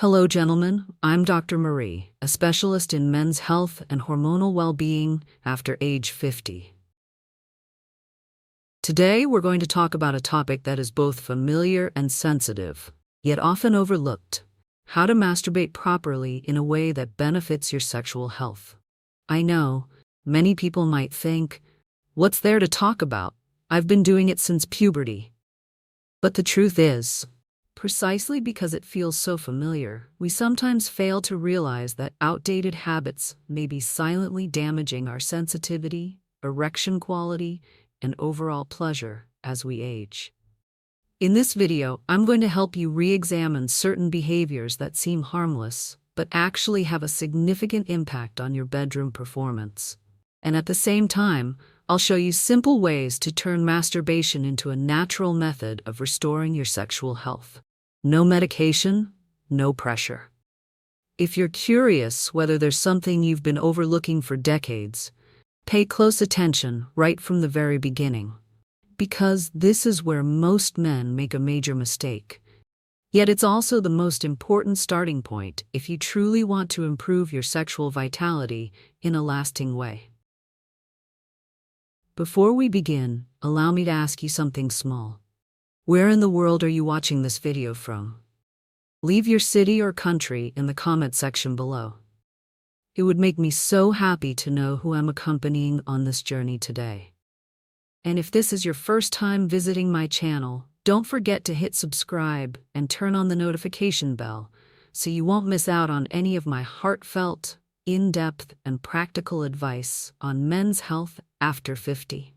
Hello, gentlemen. I'm Dr. Marie, a specialist in men's health and hormonal well-being after age 50. Today, we're going to talk about a topic that is both familiar and sensitive, yet often overlooked: how to masturbate properly in a way that benefits your sexual health. I know, many people might think, what's there to talk about? I've been doing it since puberty. But the truth is, precisely because it feels so familiar, we sometimes fail to realize that outdated habits may be silently damaging our sensitivity, erection quality, and overall pleasure as we age. In this video, I'm going to help you re-examine certain behaviors that seem harmless, but actually have a significant impact on your bedroom performance. And at the same time, I'll show you simple ways to turn masturbation into a natural method of restoring your sexual health. No medication, no pressure. If you're curious whether there's something you've been overlooking for decades, pay close attention right from the very beginning, because this is where most men make a major mistake. Yet it's also the most important starting point if you truly want to improve your sexual vitality in a lasting way. Before we begin, allow me to ask you something small. Where in the world are you watching this video from? Leave your city or country in the comment section below. It would make me so happy to know who I'm accompanying on this journey today. And if this is your first time visiting my channel, don't forget to hit subscribe and turn on the notification bell so you won't miss out on any of my heartfelt, in-depth, and practical advice on men's health after 50.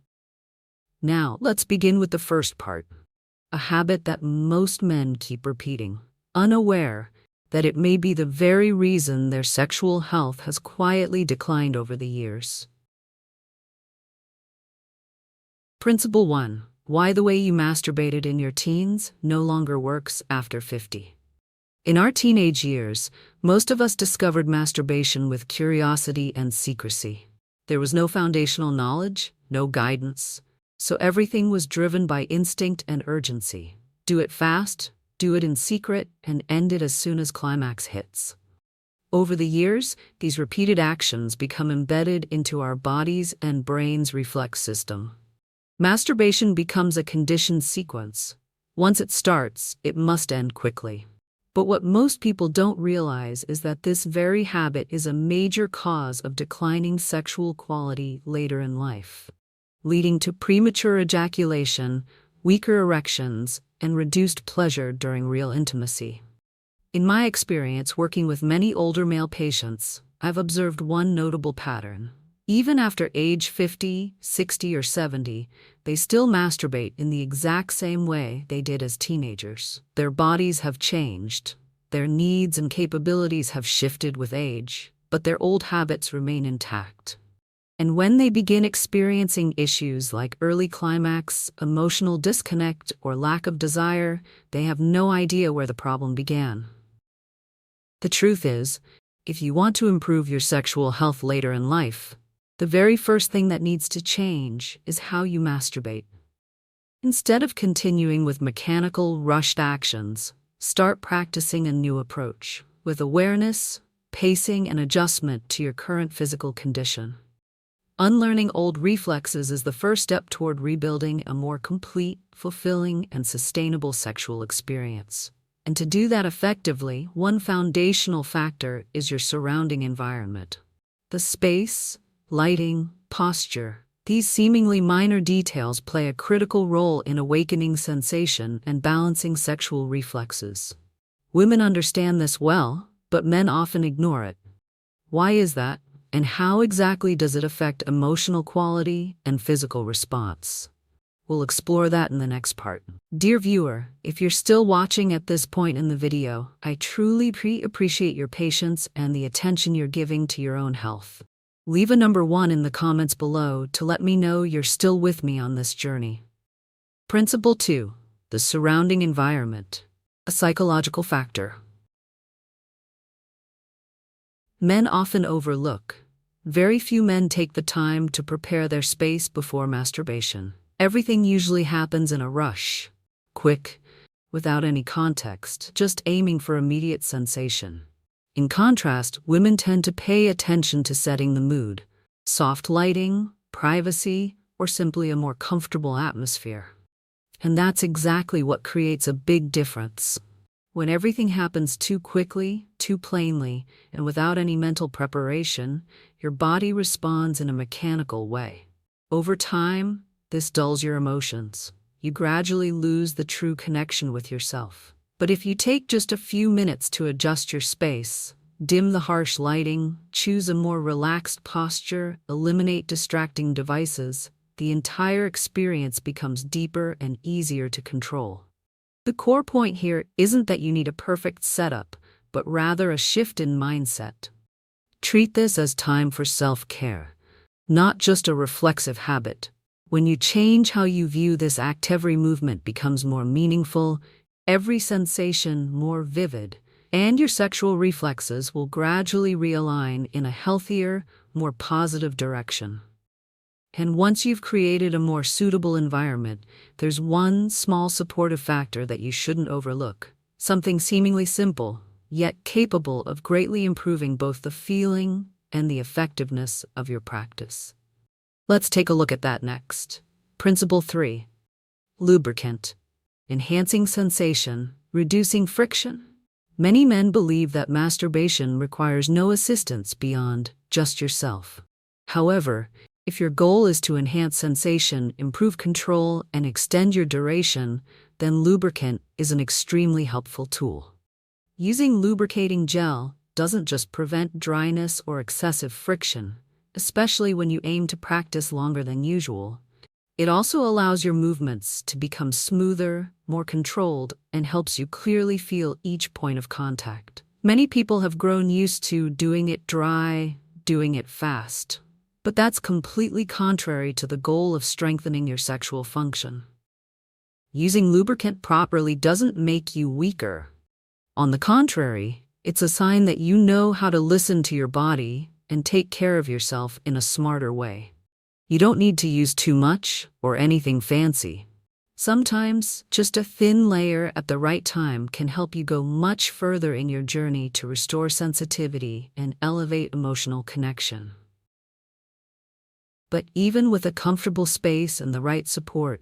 Now, let's begin with the first part. A habit that most men keep repeating, unaware that it may be the very reason their sexual health has quietly declined over the years. Principle 1. Why the way you masturbated in your teens no longer works after 50. In our teenage years, most of us discovered masturbation with curiosity and secrecy. There was no foundational knowledge, no guidance, so everything was driven by instinct and urgency. Do it fast, do it in secret, and end it as soon as climax hits. Over the years, these repeated actions become embedded into our bodies and brain's reflex system. Masturbation becomes a conditioned sequence. Once it starts, it must end quickly. But what most people don't realize is that this very habit is a major cause of declining sexual quality later in life, leading to premature ejaculation, weaker erections, and reduced pleasure during real intimacy. In my experience working with many older male patients, I've observed one notable pattern. Even after age 50, 60, or 70, they still masturbate in the exact same way they did as teenagers. Their bodies have changed, their needs and capabilities have shifted with age, but their old habits remain intact. And when they begin experiencing issues like early climax, emotional disconnect, or lack of desire, they have no idea where the problem began. The truth is, if you want to improve your sexual health later in life, the very first thing that needs to change is how you masturbate. Instead of continuing with mechanical, rushed actions, start practicing a new approach with awareness, pacing, and adjustment to your current physical condition. Unlearning old reflexes is the first step toward rebuilding a more complete, fulfilling, and sustainable sexual experience. And to do that effectively, one foundational factor is your surrounding environment. The space, lighting, posture, these seemingly minor details play a critical role in awakening sensation and balancing sexual reflexes. Women understand this well, but men often ignore it. Why is that? And how exactly does it affect emotional quality and physical response? We'll explore that in the next part. Dear viewer, if you're still watching at this point in the video, I truly appreciate your patience and the attention you're giving to your own health. Leave a number 1 in the comments below to let me know you're still with me on this journey. Principle 2. The surrounding environment. A psychological factor. Men often overlook. Very few men take the time to prepare their space before masturbation. Everything usually happens in a rush. Quick, without any context, just aiming for immediate sensation. In contrast, women tend to pay attention to setting the mood, soft lighting, privacy, or simply a more comfortable atmosphere. And that's exactly what creates a big difference. When everything happens too quickly, too plainly, and without any mental preparation, your body responds in a mechanical way. Over time, this dulls your emotions. You gradually lose the true connection with yourself. But if you take just a few minutes to adjust your space, dim the harsh lighting, choose a more relaxed posture, eliminate distracting devices, the entire experience becomes deeper and easier to control. The core point here isn't that you need a perfect setup, but rather a shift in mindset. Treat this as time for self-care, not just a reflexive habit. When you change how you view this act, every movement becomes more meaningful, every sensation more vivid, and your sexual reflexes will gradually realign in a healthier, more positive direction. And once you've created a more suitable environment, there's one small supportive factor that you shouldn't overlook. Something seemingly simple, yet capable of greatly improving both the feeling and the effectiveness of your practice. Let's take a look at that next. Principle 3. Lubricant. Enhancing sensation, reducing friction. Many men believe that masturbation requires no assistance beyond just yourself. However, if your goal is to enhance sensation, improve control, and extend your duration, then lubricant is an extremely helpful tool. Using lubricating gel doesn't just prevent dryness or excessive friction, especially when you aim to practice longer than usual. It also allows your movements to become smoother, more controlled, and helps you clearly feel each point of contact. Many people have grown used to doing it dry, doing it fast. But that's completely contrary to the goal of strengthening your sexual function. Using lubricant properly doesn't make you weaker. On the contrary, it's a sign that you know how to listen to your body and take care of yourself in a smarter way. You don't need to use too much or anything fancy. Sometimes, just a thin layer at the right time can help you go much further in your journey to restore sensitivity and elevate emotional connection. But even with a comfortable space and the right support,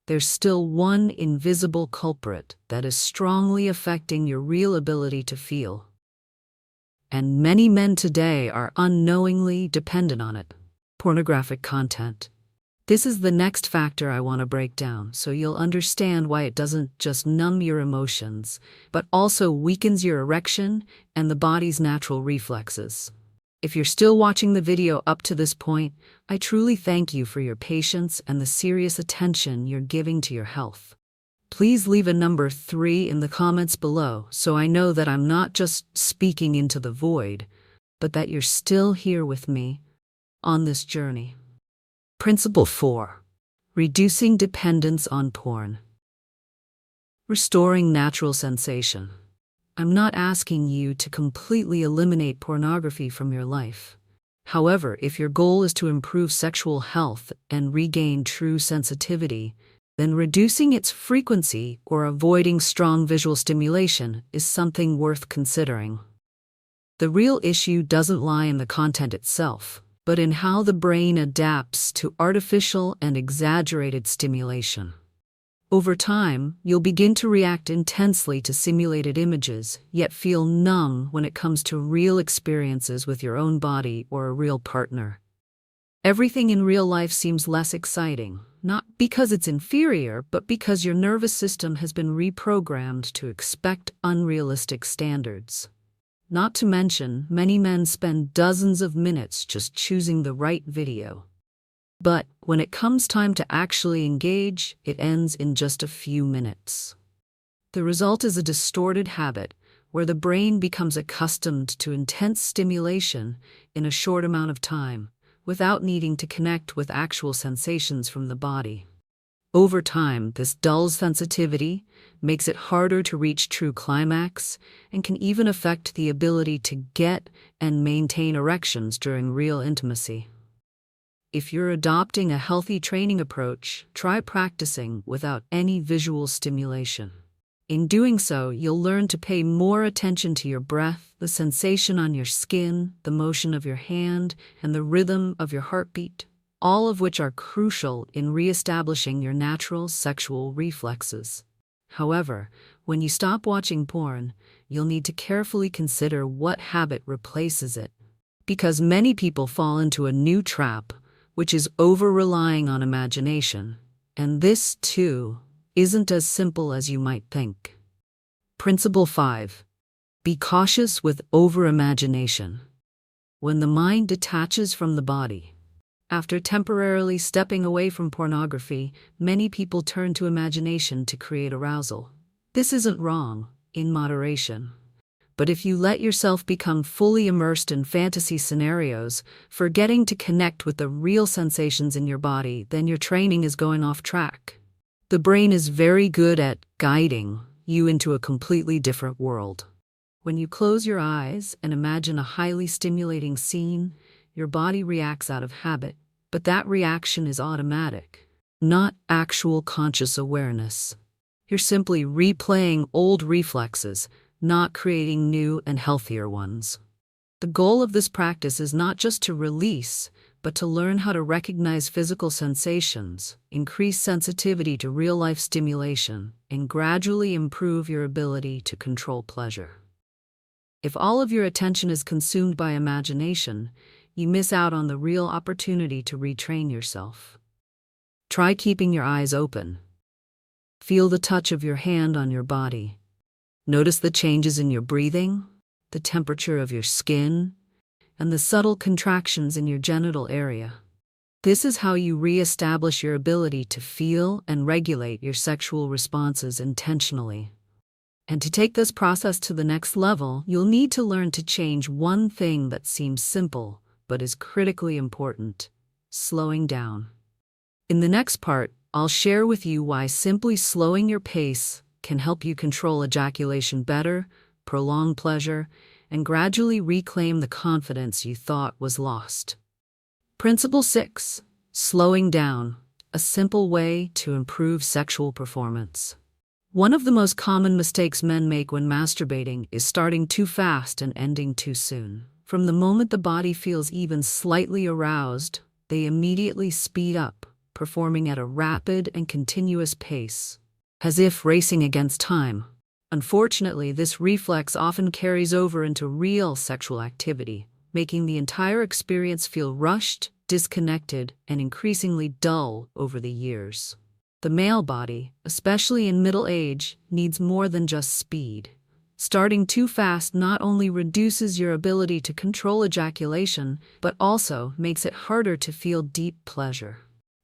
there's still one invisible culprit that is strongly affecting your real ability to feel. And many men today are unknowingly dependent on it. Pornographic content. This is the next factor I want to break down so you'll understand why it doesn't just numb your emotions, but also weakens your erection and the body's natural reflexes. If you're still watching the video up to this point, I truly thank you for your patience and the serious attention you're giving to your health. Please leave a number 3 in the comments below so I know that I'm not just speaking into the void, but that you're still here with me on this journey. Principle 4. Reducing dependence on porn. Restoring natural sensation. I'm not asking you to completely eliminate pornography from your life. However, if your goal is to improve sexual health and regain true sensitivity, then reducing its frequency or avoiding strong visual stimulation is something worth considering. The real issue doesn't lie in the content itself, but in how the brain adapts to artificial and exaggerated stimulation. Over time, you'll begin to react intensely to simulated images, yet feel numb when it comes to real experiences with your own body or a real partner. Everything in real life seems less exciting, not because it's inferior, but because your nervous system has been reprogrammed to expect unrealistic standards. Not to mention, many men spend dozens of minutes just choosing the right video. But when it comes time to actually engage, it ends in just a few minutes. The result is a distorted habit where the brain becomes accustomed to intense stimulation in a short amount of time, without needing to connect with actual sensations from the body. Over time, this dulls sensitivity, makes it harder to reach true climax, and can even affect the ability to get and maintain erections during real intimacy. If you're adopting a healthy training approach, try practicing without any visual stimulation. In doing so, you'll learn to pay more attention to your breath, the sensation on your skin, the motion of your hand, and the rhythm of your heartbeat, all of which are crucial in reestablishing your natural sexual reflexes. However, when you stop watching porn, you'll need to carefully consider what habit replaces it. Because many people fall into a new trap, which is over-relying on imagination. And this, too, isn't as simple as you might think. Principle 5. Be cautious with over-imagination. When the mind detaches from the body. After temporarily stepping away from pornography, many people turn to imagination to create arousal. This isn't wrong, in moderation. But if you let yourself become fully immersed in fantasy scenarios, forgetting to connect with the real sensations in your body, then your training is going off track. The brain is very good at guiding you into a completely different world. When you close your eyes and imagine a highly stimulating scene, your body reacts out of habit, but that reaction is automatic, not actual conscious awareness. You're simply replaying old reflexes, not creating new and healthier ones. The goal of this practice is not just to release, but to learn how to recognize physical sensations, increase sensitivity to real-life stimulation, and gradually improve your ability to control pleasure. If all of your attention is consumed by imagination, you miss out on the real opportunity to retrain yourself. Try keeping your eyes open. Feel the touch of your hand on your body. Notice the changes in your breathing, the temperature of your skin, and the subtle contractions in your genital area. This is how you re-establish your ability to feel and regulate your sexual responses intentionally. And to take this process to the next level, you'll need to learn to change one thing that seems simple, but is critically important: slowing down. In the next part, I'll share with you why simply slowing your pace can help you control ejaculation better, prolong pleasure, and gradually reclaim the confidence you thought was lost. Principle 6. Slowing down, a simple way to improve sexual performance. One of the most common mistakes men make when masturbating is starting too fast and ending too soon. From the moment the body feels even slightly aroused, they immediately speed up, performing at a rapid and continuous pace, as if racing against time. Unfortunately, this reflex often carries over into real sexual activity, making the entire experience feel rushed, disconnected, and increasingly dull over the years. The male body, especially in middle age, needs more than just speed. Starting too fast not only reduces your ability to control ejaculation, but also makes it harder to feel deep pleasure.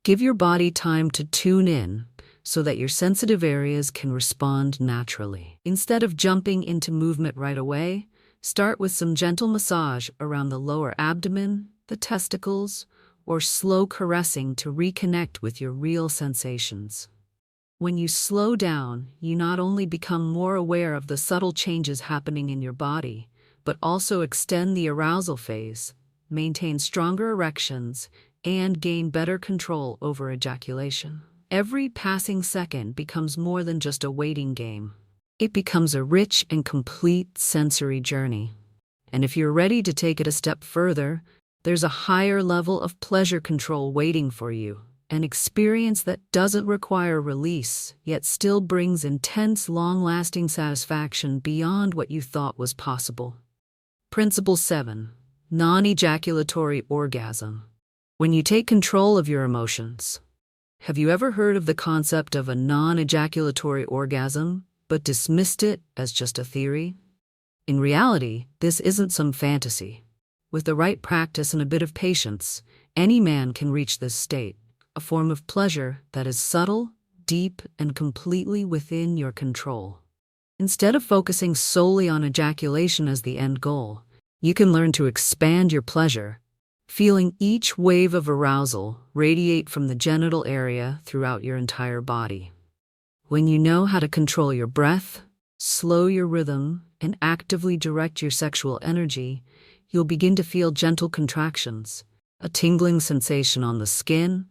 Give your body time to tune in so that your sensitive areas can respond naturally. Instead of jumping into movement right away, start with some gentle massage around the lower abdomen, the testicles, or slow caressing to reconnect with your real sensations. When you slow down, you not only become more aware of the subtle changes happening in your body, but also extend the arousal phase, maintain stronger erections, and gain better control over ejaculation. Every passing second becomes more than just a waiting game. It becomes a rich and complete sensory journey. And if you're ready to take it a step further, there's a higher level of pleasure control waiting for you, an experience that doesn't require release, yet still brings intense, long-lasting satisfaction beyond what you thought was possible. Principle 7. Non-ejaculatory orgasm. When you take control of your emotions. Have you ever heard of the concept of a non-ejaculatory orgasm, but dismissed it as just a theory? In reality, this isn't some fantasy. With the right practice and a bit of patience, any man can reach this state, a form of pleasure that is subtle, deep, and completely within your control. Instead of focusing solely on ejaculation as the end goal, you can learn to expand your pleasure, feeling each wave of arousal radiate from the genital area throughout your entire body. When you know how to control your breath, slow your rhythm, and actively direct your sexual energy, you'll begin to feel gentle contractions, a tingling sensation on the skin,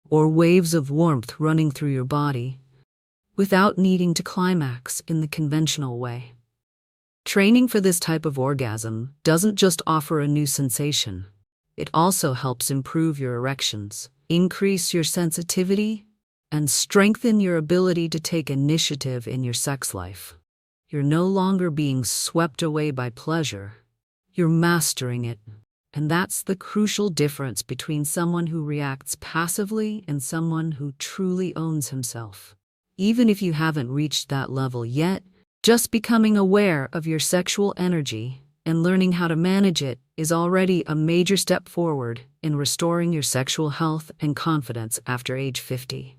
or waves of warmth running through your body. without needing to climax in the conventional way. Training for this type of orgasm doesn't just offer a new sensation, it also helps improve your erections, increase your sensitivity, and strengthen your ability to take initiative in your sex life. You're no longer being swept away by pleasure, you're mastering it. And that's the crucial difference between someone who reacts passively and someone who truly owns himself. Even if you haven't reached that level yet, just becoming aware of your sexual energy and learning how to manage it is already a major step forward in restoring your sexual health and confidence after age 50.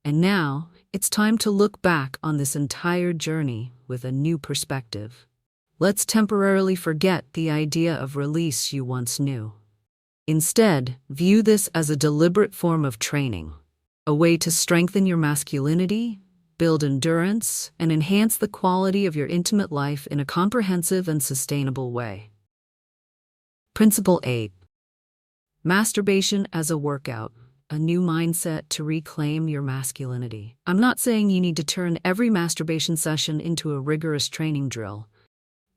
And now, it's time to look back on this entire journey with a new perspective. Let's temporarily forget the idea of release you once knew. Instead, view this as a deliberate form of training, a way to strengthen your masculinity, build endurance, and enhance the quality of your intimate life in a comprehensive and sustainable way. Principle 8. Masturbation as a workout, a new mindset to reclaim your masculinity. I'm not saying you need to turn every masturbation session into a rigorous training drill.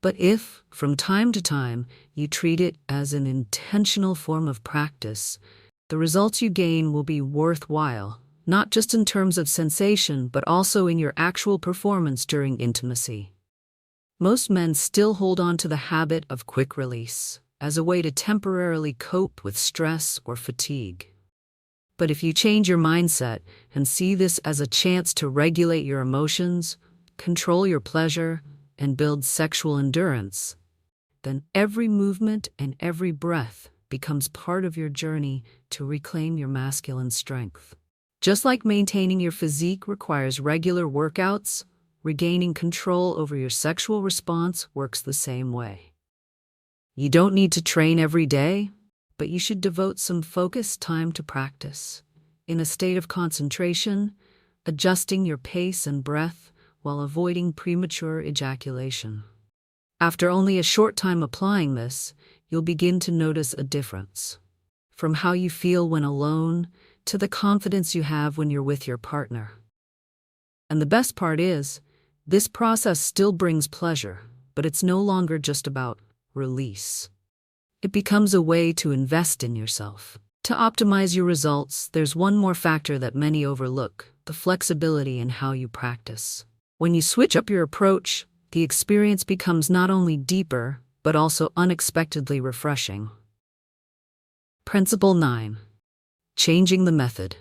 But if, from time to time, you treat it as an intentional form of practice, the results you gain will be worthwhile, not just in terms of sensation, but also in your actual performance during intimacy. Most men still hold on to the habit of quick release as a way to temporarily cope with stress or fatigue. But if you change your mindset and see this as a chance to regulate your emotions, control your pleasure, and build sexual endurance, then every movement and every breath becomes part of your journey to reclaim your masculine strength. Just like maintaining your physique requires regular workouts, regaining control over your sexual response works the same way. You don't need to train every day, but you should devote some focused time to practice, in a state of concentration, adjusting your pace and breath, while avoiding premature ejaculation. After only a short time applying this, you'll begin to notice a difference. From how you feel when alone, to the confidence you have when you're with your partner. And the best part is, this process still brings pleasure, but it's no longer just about release. It becomes a way to invest in yourself. To optimize your results, there's one more factor that many overlook: the flexibility in how you practice. When you switch up your approach, the experience becomes not only deeper, but also unexpectedly refreshing. Principle 9. Changing the method.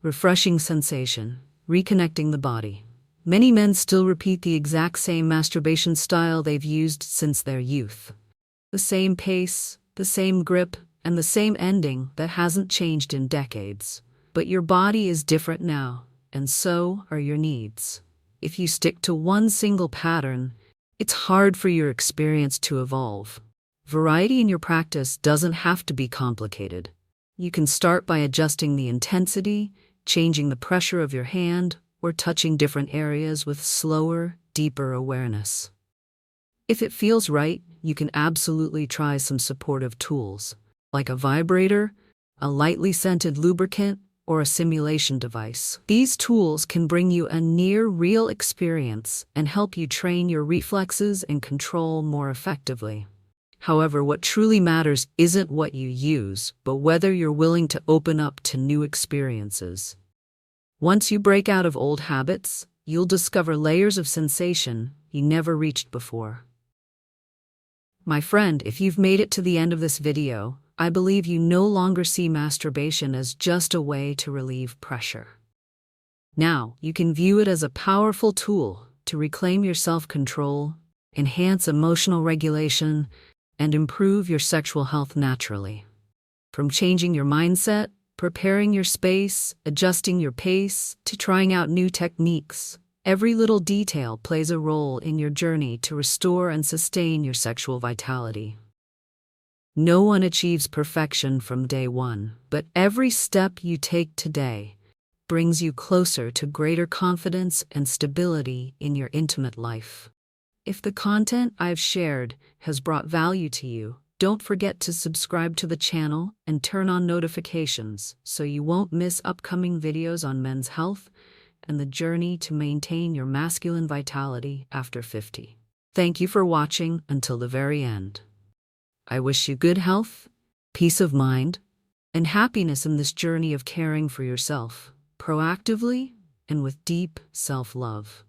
Refreshing sensation. Reconnecting the body. Many men still repeat the exact same masturbation style they've used since their youth. The same pace, the same grip, and the same ending that hasn't changed in decades. But your body is different now, and so are your needs. If you stick to one single pattern, it's hard for your experience to evolve. Variety in your practice doesn't have to be complicated. You can start by adjusting the intensity, changing the pressure of your hand, or touching different areas with slower, deeper awareness. If it feels right, you can absolutely try some supportive tools, like a vibrator, a lightly scented lubricant, or a simulation device. These tools can bring you a near-real experience and help you train your reflexes and control more effectively. However, what truly matters isn't what you use, but whether you're willing to open up to new experiences. Once you break out of old habits, you'll discover layers of sensation you never reached before. My friend, if you've made it to the end of this video, I believe you no longer see masturbation as just a way to relieve pressure. Now, you can view it as a powerful tool to reclaim your self-control, enhance emotional regulation, and improve your sexual health naturally. From changing your mindset, preparing your space, adjusting your pace, to trying out new techniques, every little detail plays a role in your journey to restore and sustain your sexual vitality. No one achieves perfection from day one, but every step you take today brings you closer to greater confidence and stability in your intimate life. If the content I've shared has brought value to you, don't forget to subscribe to the channel and turn on notifications so you won't miss upcoming videos on men's health, and the journey to maintain your masculine vitality after 50. Thank you for watching until the very end. I wish you good health, peace of mind, and happiness in this journey of caring for yourself, proactively and with deep self-love.